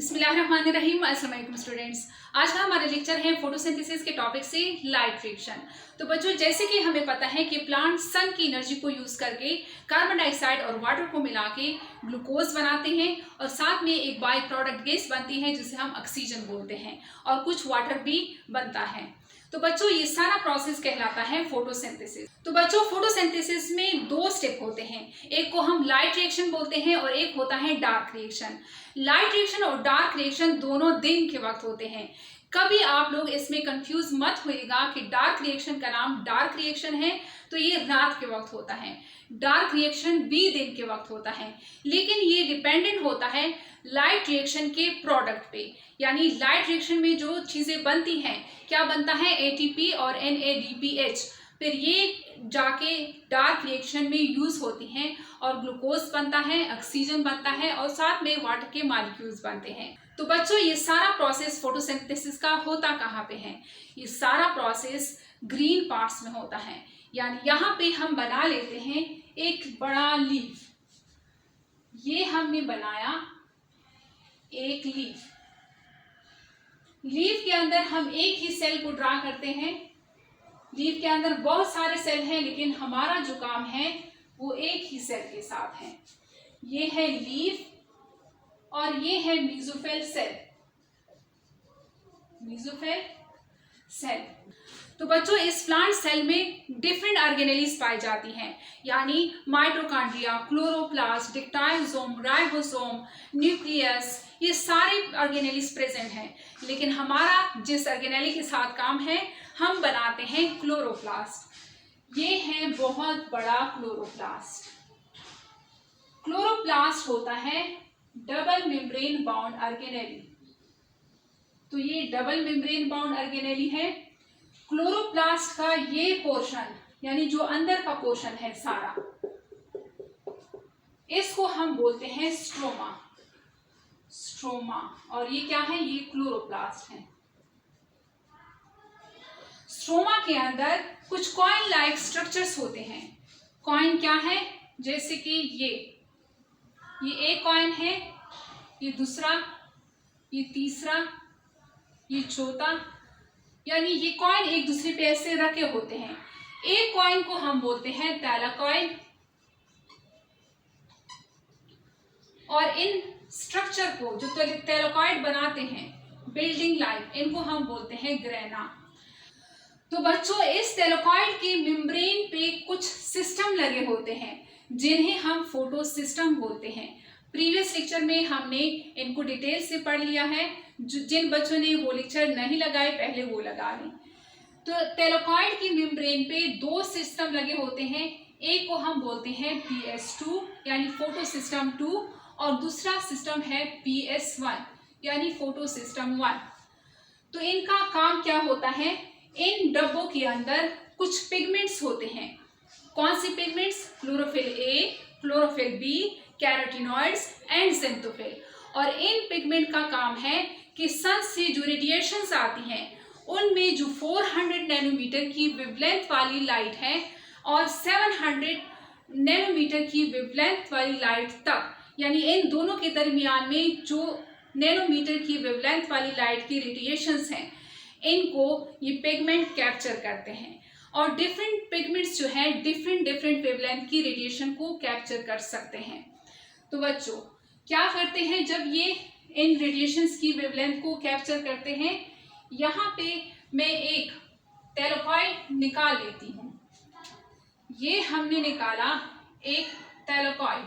बिस्मिल्लाहिर्रहमानिर्रहीम। अस्सलाम वालेकुम स्टूडेंट्स। आज का हमारा लेक्चर है फोटोसिंथेसिस के टॉपिक से लाइट रिएक्शन। तो बच्चों, जैसे कि हमें पता है कि प्लांट सन की एनर्जी को यूज करके कार्बन डाइऑक्साइड और वाटर को मिला के ग्लूकोज बनाते हैं और साथ में एक बाई प्रोडक्ट गैस बनती है जिसे हम ऑक्सीजन बोलते हैं और कुछ वाटर भी बनता है। तो बच्चों, ये सारा प्रोसेस कहलाता है फोटोसिंथेसिस। तो बच्चों, फोटोसिंथेसिस में दो स्टेप होते हैं, एक को हम लाइट रिएक्शन बोलते हैं और एक होता है डार्क रिएक्शन। लाइट रिएक्शन और डार्क रिएक्शन दोनों दिन के वक्त होते हैं। कभी आप लोग इसमें कंफ्यूज मत होइएगा कि डार्क रिएक्शन का नाम डार्क रिएक्शन है तो ये रात के वक्त होता है, डार्क रिएक्शन भी दिन के वक्त होता है। लेकिन ये डिपेंडेंट होता है लाइट रिएक्शन के प्रोडक्ट पे, यानी लाइट रिएक्शन में जो चीजें बनती हैं, क्या बनता है एटीपी और NADPH, फिर ये जाके डार्क रिएक्शन में यूज होती हैं और ग्लूकोज बनता है, ऑक्सीजन बनता है और साथ में वाटर के मॉलिक्यूल्स बनते हैं। तो बच्चों, ये सारा प्रोसेस फोटोसिंथेसिस का होता कहाँ पे है? ये सारा प्रोसेस ग्रीन पार्ट्स में होता है। यानी यहाँ पे हम बना लेते हैं एक बड़ा लीफ। ये हमने बनाया एक लीफ। लीफ के अंदर हम एक ही सेल को ड्रा करते हैं। लीफ के अंदर बहुत सारे सेल हैं लेकिन हमारा जो काम है वो एक ही सेल के साथ है। ये है लीफ और ये है मेसोफिल सेल। Mesophyll cell. तो बच्चों, इस प्लांट सेल में डिफरेंट ऑर्गेनेलीज पाई जाती हैं, यानी माइटोकॉन्ड्रिया, क्लोरोप्लास्ट, डिक्टाइसोम, राइबोसोम, न्यूक्लियस, ये सारे ऑर्गेनेलीज प्रेजेंट हैं। लेकिन हमारा जिस ऑर्गेनेली के साथ काम है, हम बनाते हैं क्लोरोप्लास्ट। ये है बहुत बड़ा क्लोरोप्लास्ट। क्लोरोप्लास्ट होता है डबल मेम्ब्रेन बाउंड ऑर्गेनेली। तो ये डबल मेम्ब्रेन बाउंड ऑर्गेनेली है। क्लोरोप्लास्ट का ये पोर्शन, यानी जो अंदर का पोर्शन है सारा, इसको हम बोलते हैं स्ट्रोमा। स्ट्रोमा। और ये क्या है? ये क्लोरोप्लास्ट है। स्ट्रोमा के अंदर कुछ कॉइन लाइक स्ट्रक्चर्स होते हैं। कॉइन क्या है? जैसे कि ये एक कॉइन है, ये दूसरा, ये तीसरा, ये चौथा, यानी ये कॉइन एक दूसरे पे ऐसे रखे होते हैं। एक कॉइन को हम बोलते हैं थैलाकॉइड और इन स्ट्रक्चर को जो थैलाकॉइड बनाते हैं बिल्डिंग लाइक, इनको हम बोलते हैं ग्रेना। तो बच्चों, इस थैलाकॉइड के मेम्ब्रेन पे कुछ सिस्टम लगे होते हैं जिन्हें हम फोटो सिस्टम बोलते हैं। प्रीवियस लेक्चर में हमने इनको डिटेल से पढ़ लिया है। जिन बच्चों ने वो लेक्चर नहीं लगाए पहले वो लगा लें। तो थैलाकॉइड की मेम्ब्रेन पे दो सिस्टम लगे होते हैं। एक को हम बोलते हैं PS2 यानी फोटो सिस्टम 2 और दूसरा सिस्टम है PS1 यानी फोटो सिस्टम 1। तो इनका काम क्या होता है? इन डब्बों के अंदर कुछ पिगमेंट्स होते हैं। कौन से pigments? Chlorophyll A, chlorophyll B, carotenoids and xanthophyll. और इन पिगमेंट का काम है कि सन से जो रेडिएशंस आती हैं उनमें जो 400 नैनोमीटर की वेवलेंथ वाली लाइट है और 700 नैनोमीटर की वेवलेंथ वाली लाइट तक, यानी इन दोनों के दरमियान में जो नैनोमीटर की वेवलेंथ वाली लाइट की रेडिएशंस हैं, इनको ये पिगमेंट कैप्चर करते हैं। और डिफरेंट पिगमेंट्स जो है डिफरेंट वेवलेंथ की रेडिएशन को कैप्चर कर सकते हैं। तो बच्चों, क्या करते हैं जब ये इन रेडिएशंस की वेवलेंथ को कैप्चर करते हैं? यहाँ पे मैं एक थैलाकॉइड निकाल लेती हूँ। ये हमने निकाला एक थैलाकॉइड।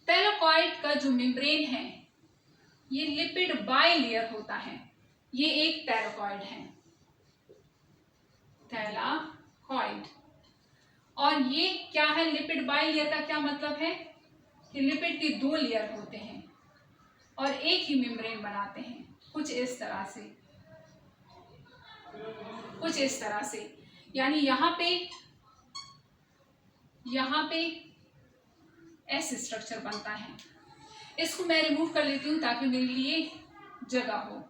थैलाकॉइड का जो मेम्ब्रेन है ये लिपिड बाइलेयर होता है। ये एक थैलाकॉइड है, थैलाकॉइड। और ये क्या है? लिपिड बाइलेयर का क्या मतलब है कि लिपिड के दो लेयर होते हैं और एक ही मेम्ब्रेन बनाते हैं, कुछ इस तरह से, कुछ इस तरह से। यानी यहाँ पे ऐसे स्ट्रक्चर बनता है। इसको मैं रिमूव कर लेती हूँ ताकि मेरे लिए जगह हो।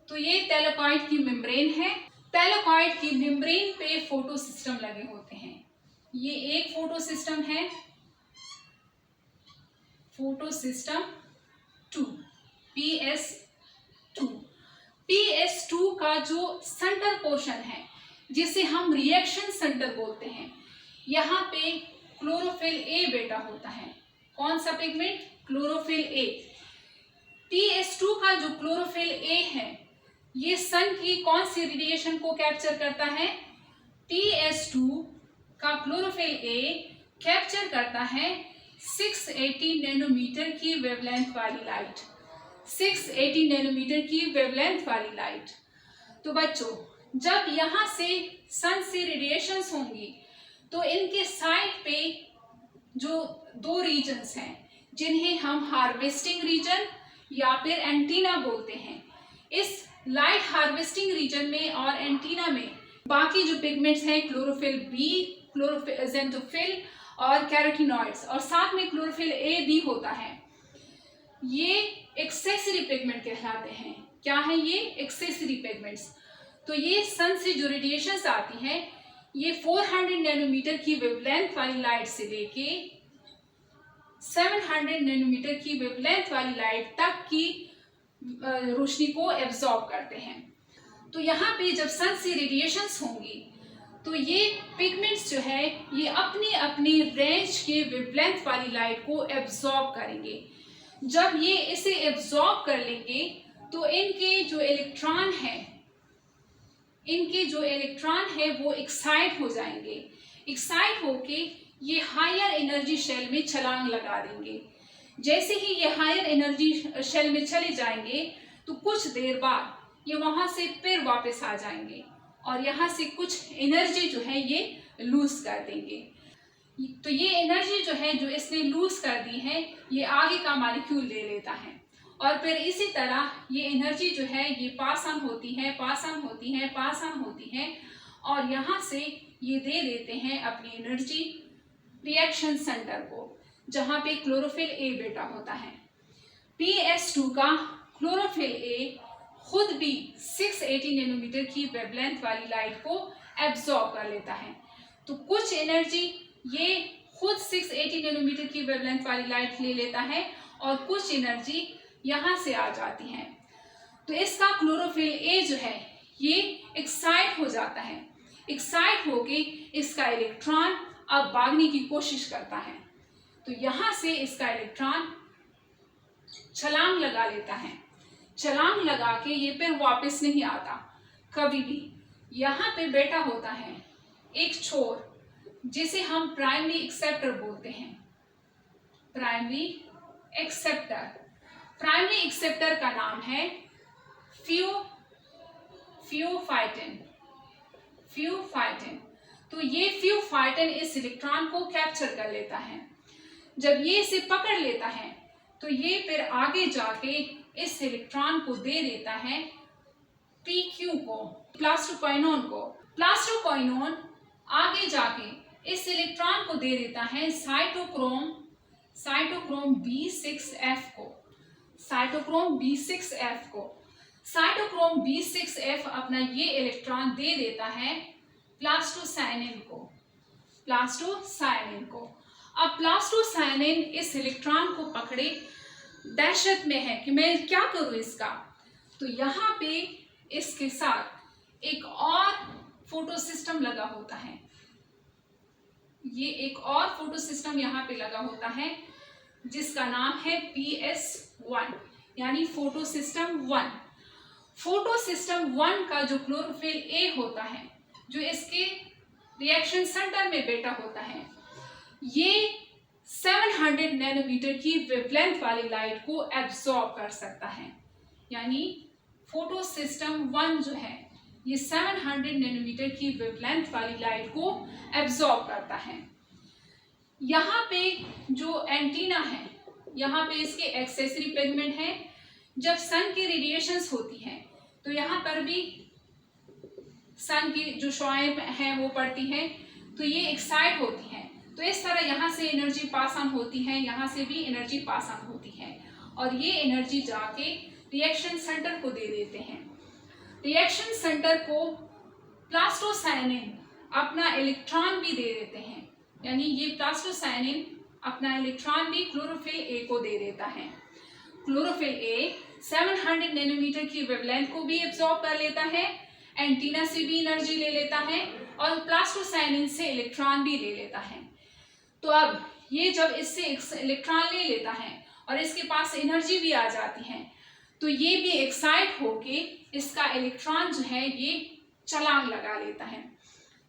तो ये थैलाकॉइड की मेम्ब्रेन है। थैलाकॉइड की मेम्ब्रेन पे फोटो सिस्टम लगे होते हैं। ये एक फोटो सिस्टम है। Photosystem 2, PS2। PS2 का जो सेंटर पोर्शन है जिसे हम रिएक्शन सेंटर बोलते हैं, यहाँ पे क्लोरोफिल ए बेटा होता है। कौन सा पिगमेंट? Chlorophyll A. PS2 का जो क्लोरोफिल ए है ये सन की कौन सी रेडिएशन को कैप्चर करता है? PS2 का क्लोरोफिल ए कैप्चर करता है 680 नैनोमीटर की वेवलेंथ वाली लाइट, 680 नैनोमीटर की वेवलेंथ वाली लाइट। तो बच्चों, जब यहाँ से सन से रेडिएशंस होंगी तो इनके साइड पे जो दो रीजन्स हैं जिन्हें हम हार्वेस्टिंग रीजन या फिर एंटीना बोलते हैं, इस लाइट हार्वेस्टिंग रीजन में और एंटीना में बाकी जो पिगमेंट्स हैं क्लोरोफिल बी, क्लोरोफिल ज़ेंथोफिल और कैरोटीनॉइड्स और साथ में क्लोरोफिल ए भी होता है, ये एक्सेसरी पिगमेंट कहलाते हैं। क्या है ये? Accessory pigments. तो ये सन से जो रेडिएशंस आती है ये 400 नैनोमीटर की वेवलेंथ वाली लाइट से लेके 700 नैनोमीटर की वेवलेंथ वाली लाइट तक की रोशनी को एब्जॉर्ब करते हैं। तो यहाँ पे जब सन से रेडिएशंस होंगी तो ये पिगमेंट्स जो है ये अपनी अपनी रेंज के वेवलेंथ वाली लाइट को एब्जॉर्ब करेंगे। जब ये इसे एब्जॉर्ब कर लेंगे तो इनके जो इलेक्ट्रॉन है वो एक्साइट हो जाएंगे। एक्साइट होके ये हायर एनर्जी शेल में छलांग लगा देंगे। जैसे ही ये हायर एनर्जी शेल में चले जाएंगे तो कुछ देर बाद ये वहां से फिर वापस आ जाएंगे और यहाँ से कुछ एनर्जी जो है ये लूज कर देंगे। तो ये एनर्जी जो है जो इसने लूज कर दी है ये आगे का मॉलिक्यूल ले लेता है और फिर इसी तरह ये एनर्जी जो है ये पास ऑन होती है और यहाँ से ये दे देते हैं अपनी एनर्जी रिएक्शन सेंटर को जहाँ पे क्लोरोफिल ए बेटा होता है। PS2 का क्लोरोफिल ए खुद भी 680 नैनोमीटर की वेवलेंथ वाली लाइट को एब्जॉर्ब कर लेता है। तो कुछ एनर्जी ये खुद 680 नैनोमीटर की वेवलेंथ वाली लाइट ले लेता है और कुछ एनर्जी यहाँ से आ जाती है। तो इसका क्लोरोफिल ए जो है ये एक्साइट हो जाता है। एक्साइट होके इसका इलेक्ट्रॉन अब भागने की कोशिश करता है। तो यहाँ से इसका इलेक्ट्रॉन छलांग लगा लेता है। छलांग लगा के ये फिर वापस नहीं आता कभी भी। यहाँ पे बेटा होता है एक छोर जिसे हम प्राइमरी एक्सेप्टर बोलते हैं। प्राइमरी एक्सेप्टर का नाम है फ्यूफाइटिन। तो ये फ्यूफाइटिन इस इलेक्ट्रॉन को कैप्चर कर लेता है। जब ये इसे पकड़ लेता है तो ये फिर आगे जाके इस इलेक्ट्रॉन को दे देता है PQ को, प्लास्टोक्वाइनोन को। प्लास्टोक्वाइनोन आगे जाके इस इलेक्ट्रॉन को दे देता है साइटोक्रोम B6F को। साइटोक्रोम B6F अपना ये इलेक्ट्रॉन दे देता है प्लास्टोसायनिन को। अब प्लास्टोसायनिन इस इलेक्ट्रॉन को पकड़े दहशत में है कि मैं क्या करूं इसका। तो यहाँ पे इसके साथ एक और फोटोसिस्टम लगा होता है। ये एक और फोटोसिस्टम यहाँ पे लगा होता है जिसका नाम है PS1 यानी फोटोसिस्टम 1। फोटोसिस्टम 1 का जो क्लोरोफिल ए होता है जो इसके रिएक्शन सेंटर में बेटा होता है, ये 700 नैनोमीटर की वेवलेंथ वाली लाइट को एब्जॉर्ब कर सकता है। यानी फोटोसिस्टम 1 जो है ये 700 नैनोमीटर की वेवलेंथ वाली लाइट को एब्जॉर्ब करता है। यहाँ पे जो एंटीना है, यहाँ पे इसके एक्सेसरी पिगमेंट है। जब सन की रेडिएशंस होती हैं तो यहाँ पर भी सन की जो शॉएं हैं वो पड़ती हैं, तो ये एक्साइट होती हैं। तो इस तरह यहाँ से एनर्जी पास ऑन होती है, यहाँ से भी एनर्जी पास ऑन होती है और ये एनर्जी जाके रिएक्शन सेंटर को दे देते हैं। रिएक्शन सेंटर को प्लास्टोसायनिन अपना इलेक्ट्रॉन भी दे देते हैं। यानी ये प्लास्टोसायनिन अपना इलेक्ट्रॉन भी क्लोरोफिल ए को दे देता है। क्लोरोफिल ए 700 नैनोमीटर की वेवलेंथ को भी एब्जॉर्ब कर लेता है, एंटीना से भी एनर्जी ले लेता है और प्लास्टोसाइनिन से इलेक्ट्रॉन भी ले लेता है। तो अब ये जब इससे इलेक्ट्रॉन ले लेता है और इसके पास एनर्जी भी आ जाती है, तो ये भी एक्साइट होके इसका इलेक्ट्रॉन जो है ये छलांग लगा लेता है।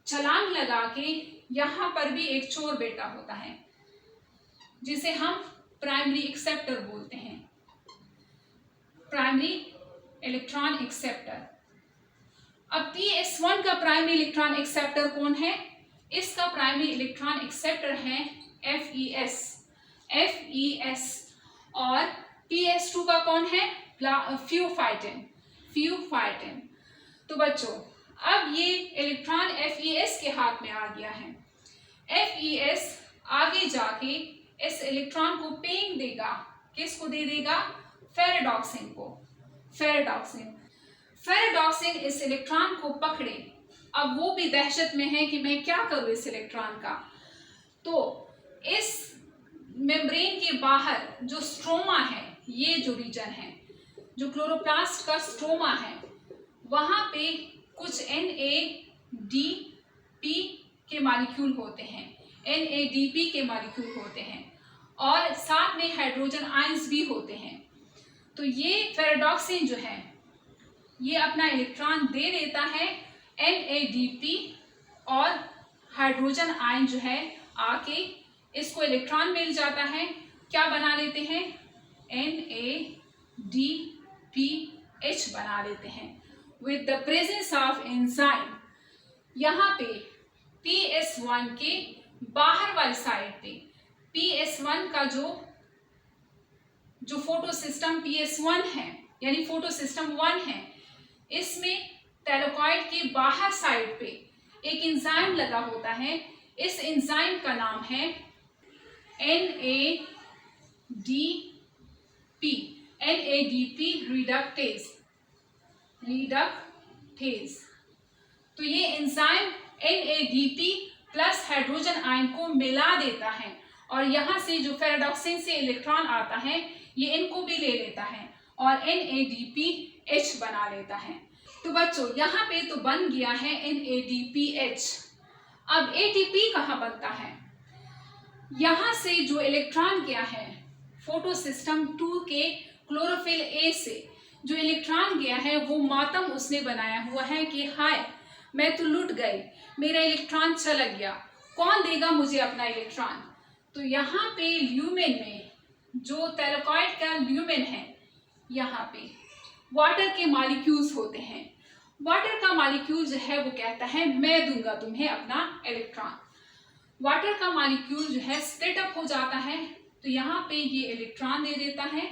छलांग लगा के यहाँ पर भी एक चोर बेटा होता है जिसे हम प्राइमरी एक्सेप्टर बोलते हैं, प्राइमरी इलेक्ट्रॉन एक्सेप्टर। अब PS1 का प्राइमरी इलेक्ट्रॉन एक्सेप्टर कौन है? इसका प्राइमरी इलेक्ट्रॉन एक्सेप्टर है FeS और PS2 का कौन है? फ्यूफाइटिन। तो बच्चों अब ये इलेक्ट्रॉन FeS के हाथ में आ गया है। FeS आगे जाके इस इलेक्ट्रॉन को पेइंग देगा, किसको दे देगा? फेरेडॉक्सिन को। फेरेडॉक्सिन इस इलेक्ट्रॉन को पकड़े, अब वो भी दहशत में है कि मैं क्या करूं इस इलेक्ट्रॉन का। तो इस मेम्ब्रेन के बाहर जो स्ट्रोमा है, ये जो रीजन है, जो क्लोरोप्लास्ट का स्ट्रोमा है, वहां पे कुछ NADP के मॉलिक्यूल होते हैं, NADP के मॉलिक्यूल होते हैं और साथ में हाइड्रोजन आयंस भी होते हैं। तो ये फेरेडॉक्सिन जो है ये अपना इलेक्ट्रॉन दे देता है NADP और हाइड्रोजन आयन जो है आके इसको इलेक्ट्रॉन मिल जाता है, क्या बना लेते हैं? NADPH बना लेते हैं with the presence of enzyme. यहाँ पे PS1 के बाहर वाली साइड पे PS1 का जो फोटो सिस्टम PS1 है यानी फोटो सिस्टम 1 है, इसमें थैलेकॉइड के बाहर साइड पे एक एंजाइम लगा होता है। इस एंजाइम का नाम है NADP रिडक्टेज। तो ये enzyme NADP plus hydrogen ion को मिला देता है और यहाँ से जो फेरेडॉक्सिन से इलेक्ट्रॉन आता है ये इनको भी ले लेता है और NADPH बना लेता है। तो बच्चों यहाँ पे तो बन गया है NADPH। अब ATP कहाँ बनता है? यहाँ से जो इलेक्ट्रॉन गया है फोटो सिस्टम 2 के क्लोरोफिल A से जो इलेक्ट्रॉन गया है वो मातम उसने बनाया हुआ है कि हाय मैं तो लुट गई, मेरा इलेक्ट्रॉन चला गया, कौन देगा मुझे अपना इलेक्ट्रॉन? तो यहाँ पे ल्यूमेन में जो थैलेकॉइड का ल्यूमेन है, यहाँ पे वाटर के मॉलिक्यूल्स होते हैं। वाटर का मॉलिक्यूल जो है वो कहता है मैं दूंगा तुम्हें अपना इलेक्ट्रॉन। वाटर का मॉलिक्यूल जो है स्प्लिट अप हो जाता है, तो यहाँ पे ये इलेक्ट्रॉन दे देता है,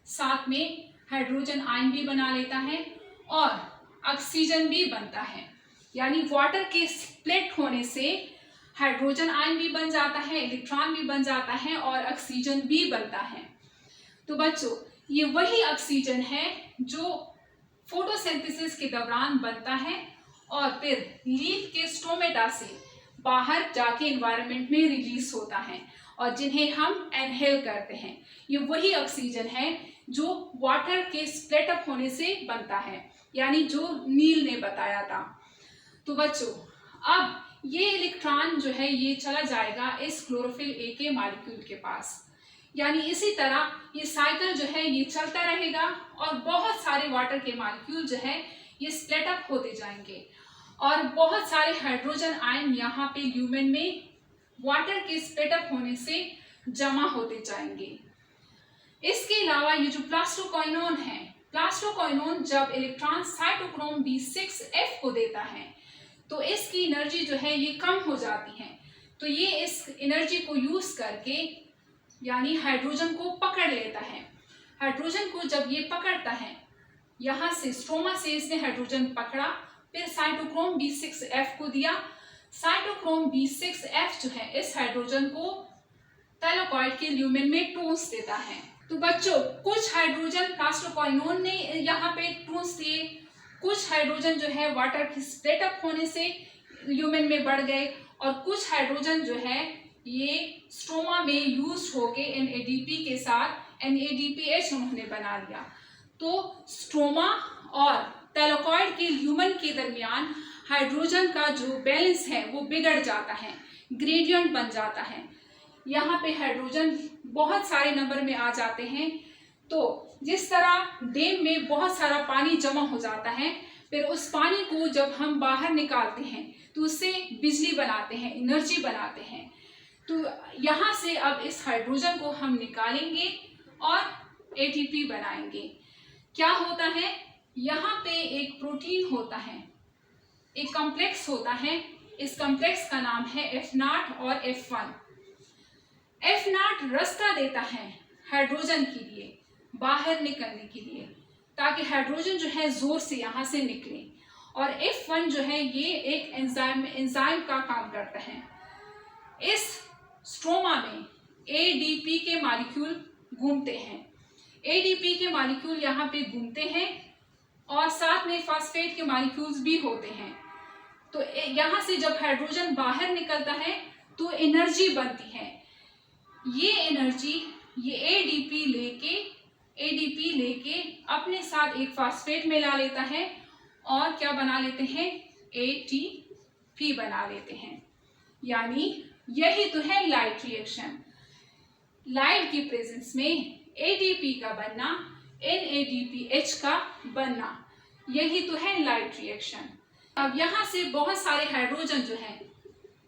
साथ में हाइड्रोजन आयन भी बना लेता है और ऑक्सीजन भी बनता है। यानी वाटर के स्प्लिट होने से हाइड्रोजन आयन भी बन जाता है, इलेक्ट्रॉन भी बन जाता है और ऑक्सीजन भी बनता है। तो बच्चों ये वही ऑक्सीजन है जो फोटोसिंथेसिस के दौरान बनता है और फिर लीफ के स्टोमेटा से बाहर जाके एनवायरनमेंट में रिलीज होता है और जिन्हें हम इनहेल करते हैं। ये वही ऑक्सीजन है जो वाटर के स्प्लिट अप होने से बनता है, यानी जो नील ने बताया था। तो बच्चों अब ये इलेक्ट्रॉन जो है ये चला जाएगा इस क्लोरोफिल ए के मॉलिक्यूल के पास, यानी इसी तरह ये साइकिल जो है ये चलता रहेगा और बहुत सारे वाटर के मॉलिक्यूल जो है ये स्प्लिट अप होते जाएंगे और बहुत सारे हाइड्रोजन आयन यहाँ पे ल्यूमेन में वाटर के स्प्लिट अप होने से जमा होते जाएंगे। इसके अलावा ये जो प्लास्टोक्वाइनोन है, प्लास्टोक्वाइनोन जब इलेक्ट्रॉन साइटोक्रोम B6F को देता है तो इसकी एनर्जी जो है ये कम हो जाती है, तो ये इस एनर्जी को यूज करके यानी हाइड्रोजन को पकड़ लेता है। हाइड्रोजन को जब ये पकड़ता है, यहाँ से स्ट्रोमा से इसने हाइड्रोजन पकड़ा, फिर साइटोक्रोम B6F को दिया। साइटोक्रोम B6F जो है इस हाइड्रोजन को थैलेकॉइड के ल्यूमेन में टूस देता है। तो बच्चों कुछ हाइड्रोजन प्लास्टोक्वाइनोन ने यहाँ पे टूस दिए, कुछ हाइड्रोजन जो है वाटर की स्प्लिट अप होने से ल्यूमेन में बढ़ गए और कुछ हाइड्रोजन जो है ये स्ट्रोमा में यूज होके NADP के साथ NADPH उन्होंने बना लिया। तो स्ट्रोमा और थैलेकॉइड के ल्यूमन के दरमियान हाइड्रोजन का जो बैलेंस है वो बिगड़ जाता है, ग्रेडियंट बन जाता है। यहाँ पे हाइड्रोजन बहुत सारे नंबर में आ जाते हैं। तो जिस तरह डैम में बहुत सारा पानी जमा हो जाता है, फिर उस पानी को जब हम बाहर निकालते हैं तो उससे बिजली बनाते हैं, एनर्जी बनाते हैं। तो यहाँ से अब इस हाइड्रोजन को हम निकालेंगे और ATP बनाएंगे। क्या होता है, यहाँ पे एक प्रोटीन होता है, एक कॉम्प्लेक्स होता है। इस कॉम्प्लेक्स का नाम है F0 और F1। F0 रास्ता देता है हाइड्रोजन के लिए बाहर निकलने के लिए, ताकि हाइड्रोजन जो है जोर से यहाँ से निकले। और F1 जो है ये एक एंजाइम का काम करता है। इस स्ट्रोमा में ADP के मॉलिक्यूल घूमते हैं, ADP के मॉलिक्यूल यहाँ पे घूमते हैं और साथ में फास्फेट के मॉलिक्यूल्स भी होते हैं। तो यहाँ से जब हाइड्रोजन बाहर निकलता है तो एनर्जी बनती है। ये एनर्जी ये ADP लेके अपने साथ एक फास्फेट मिला लेता है और क्या बना लेते हैं, ATP बना लेते हैं। यानी यही तो है लाइट रिएक्शन। लाइट की प्रेजेंस में ATP का बनना, NADPH का बनना, यही तो है लाइट रिएक्शन। अब यहाँ से बहुत सारे हाइड्रोजन जो है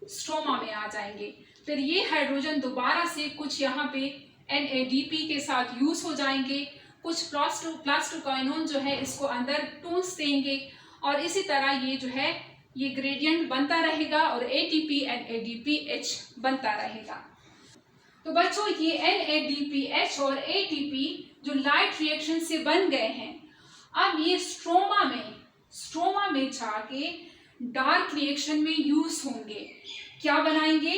स्ट्रोमा में आ जाएंगे। फिर ये हाइड्रोजन दोबारा से कुछ यहाँ पे NADP के साथ यूज हो जाएंगे, कुछ प्लास्टोक्वाइनोन जो है इसको अंदर टून्स देंगे और इसी तरह ये जो है ये ग्रेडियंट बनता रहेगा और ATP NADPH बनता रहेगा। तो बच्चों ये NADPH और ATP जो लाइट रिएक्शन से बन गए हैं, अब ये स्ट्रोमा में जाके डार्क रिएक्शन में यूज होंगे। क्या बनाएंगे,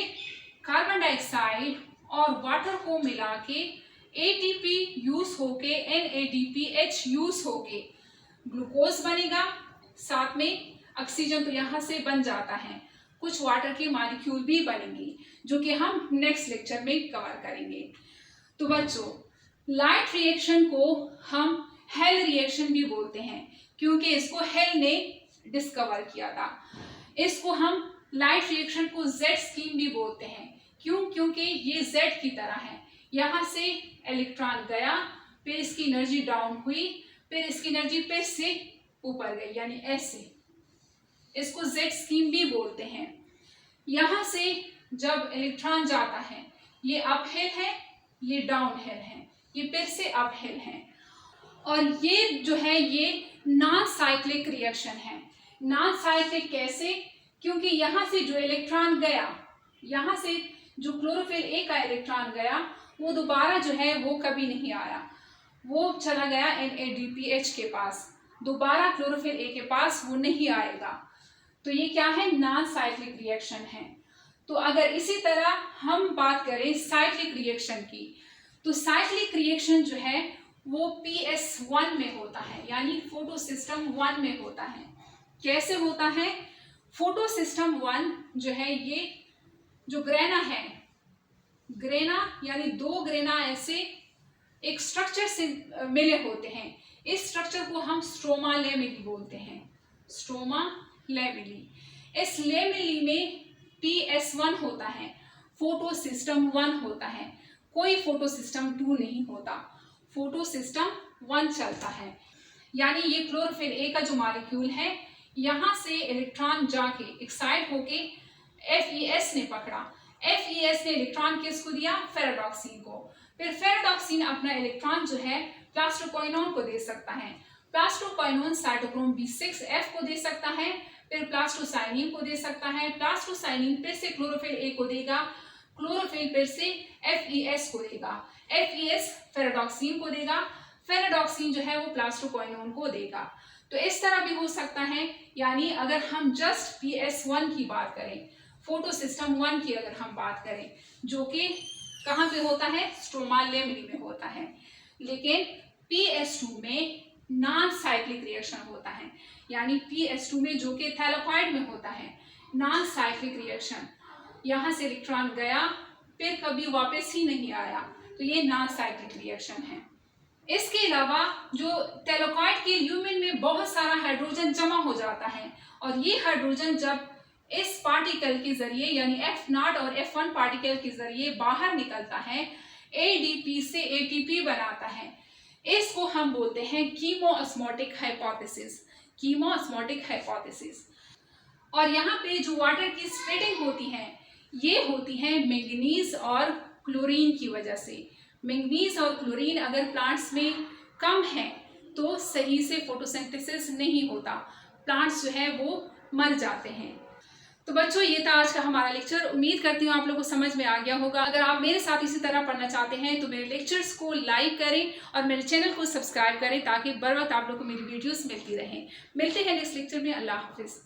कार्बन डाइऑक्साइड और वाटर को मिला के ATP यूज होके NADPH यूज होके ग्लूकोज बनेगा, साथ में ऑक्सीजन तो यहाँ से बन जाता है, कुछ वाटर के मॉलिक्यूल भी बनेंगे जो कि हम नेक्स्ट लेक्चर में कवर करेंगे। तो बच्चों लाइट रिएक्शन को हम हेल रिएक्शन भी बोलते हैं, क्योंकि इसको हेल ने डिस्कवर किया था। इसको हम लाइट रिएक्शन को Z स्कीम भी बोलते हैं। क्यों, क्योंकि ये Z की तरह है। यहाँ से इलेक्ट्रॉन गया, फिर इसकी एनर्जी डाउन हुई, फिर इसकी एनर्जी फिर से ऊपर गई, यानी ऐसे। इसको Z स्कीम भी बोलते हैं। यहाँ से जब इलेक्ट्रॉन जाता है, ये अपहिल है, ये डाउनहिल है, ये फिर से अपहिल है। और ये जो है ये नॉन साइक्लिक रिएक्शन है। नॉन साइक्लिक कैसे, क्योंकि यहाँ से जो इलेक्ट्रॉन गया, यहाँ से जो क्लोरोफिल ए का इलेक्ट्रॉन गया वो दोबारा जो है वो कभी नहीं आया, वो चला गया NADPH के पास, दोबारा क्लोरोफिल ए के पास वो नहीं आएगा। तो ये क्या है, नॉन साइक्लिक रिएक्शन है। तो अगर इसी तरह हम बात करें साइक्लिक रिएक्शन की, तो साइक्लिक रिएक्शन जो है वो PS1 में होता है, यानी फोटो सिस्टम 1 में होता है। कैसे होता है, फोटो सिस्टम 1 जो है ये जो ग्रेना है, ग्रेना यानी दो ग्रेना ऐसे एक स्ट्रक्चर से मिले होते हैं। इस स्ट्रक्चर को हम स्ट्रोमा लेमिली बोलते हैं, स्ट्रोमा लेमिली। इस लेमिली में PS1 होता है, फोटो सिस्टम 1 होता है, कोई फोटो सिस्टम 2 नहीं होता, फोटो सिस्टम 1 चलता है। यानी ये क्लोरोफिल ए का जो मॉलिक्यूल है, यहाँ से इलेक्ट्रॉन जाके एक्साइट होके FeS ने पकड़ा, FeS ने इलेक्ट्रॉन किसको दिया, फेराडॉक्सिन को। फिर फेराडॉक्सिन अपना इलेक्ट्रॉन जो है प्लास्टोक्वाइनोन को दे सकता है, प्लास्टोक्वाइनोन साइटोक्रोम B6F को दे सकता है, फिर प्लास्टोसाइनिन को दे सकता है, प्लास्टोसाइनिन फिर से क्लोरोफिल ए को देगा, क्लोरोफिल फिर से FeS को देगा, FeS फेराडॉक्सिन को देगा, फेराडॉक्सिन जो है वो प्लास्टोक्वाइनोन को देगा। तो इस तरह भी हो सकता है। यानी अगर हम जस्ट PS1 की बात करें, फोटो सिस्टम 1 की अगर हम बात करें, जो कि कहाँ पे होता है, स्ट्रोमा लेमिली में होता है, लेकिन PS2 में नॉन साइक्लिक रिएक्शन होता है। यानी PS2 में जो कि थैलेकॉइड में होता है, नॉन साइक्लिक रिएक्शन, यहाँ से इलेक्ट्रॉन गया, फिर कभी वापस ही नहीं आया, तो ये नॉन साइक्लिक रिएक्शन है। इसके अलावा जो थैलेकॉइड के ल्यूमेन में बहुत सारा हाइड्रोजन जमा हो जाता है, और ये हाइड्रोजन जब इस पार्टिकल के जरिए यानी F0 और F1 पार्टिकल के जरिए बाहर निकलता है, ADP से ATP बनाता है। इसको हम बोलते हैं कीमोऑस्मोटिक हाइपोथेसिस, कीमोऑस्मोटिक हाइपोथेसिस। और यहाँ पे जो वाटर की स्प्लिटिंग होती है, ये होती है मैंगनीज और क्लोरीन की वजह से। मैंगनीज और क्लोरीन अगर प्लांट्स में कम है तो सही से फोटोसिंथेसिस नहीं होता, प्लांट्स जो है वो मर जाते हैं। तो बच्चों, ये था आज का हमारा लेक्चर। उम्मीद करती हूँ आप लोगों को समझ में आ गया होगा। अगर आप मेरे साथ इसी तरह पढ़ना चाहते हैं तो मेरे लेक्चर्स को लाइक करें और मेरे चैनल को सब्सक्राइब करें, ताकि बर वक्त आप लोग को मेरी वीडियोस मिलती रहें। मिलते हैं नेक्स्ट लेक्चर में। अल्लाह हाफिज़।